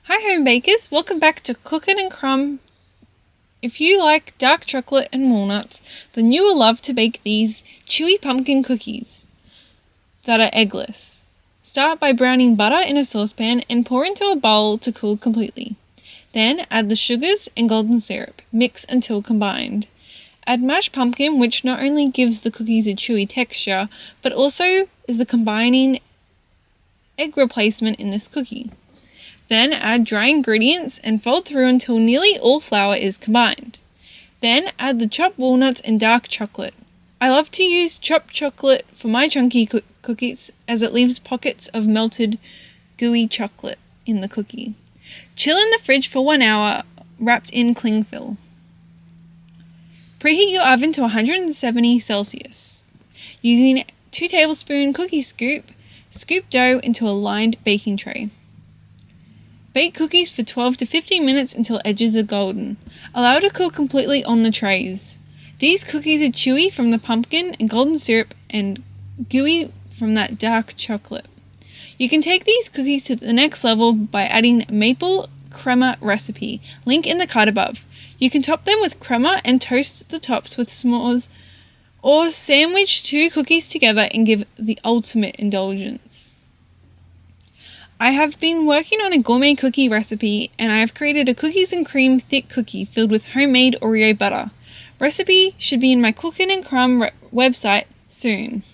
Hi home bakers, welcome back to Kuchen and Krumb. If you like dark chocolate and walnuts, then you will love to bake these chewy pumpkin cookies that are eggless. Start by browning butter in a saucepan and pour into a bowl to cool completely. Then add the sugars and golden syrup. Mix until combined. Add mashed pumpkin, which not only gives the cookies a chewy texture, but also is the combining egg replacement in this cookie. Then add dry ingredients and fold through until nearly all flour is combined. Then add the chopped walnuts and dark chocolate. I love to use chopped chocolate for my chunky cookies as it leaves pockets of melted gooey chocolate in the cookie. Chill in the fridge for 1 hour wrapped in cling film. Preheat your oven to 170 Celsius. Using 2 tablespoon cookie scoop dough into a lined baking tray. Bake cookies for 12 to 15 minutes until edges are golden. Allow to cook completely on the trays. These cookies are chewy from the pumpkin and golden syrup and gooey from that dark chocolate. You can take these cookies to the next level by adding maple crema recipe, link in the card above. You can top them with crema and toast the tops with s'mores, or sandwich 2 cookies together and give the ultimate indulgence. I have been working on a gourmet cookie recipe and I have created a cookies and cream thick cookie filled with homemade Oreo butter. Recipe should be in my Kuchen and Krumb website soon.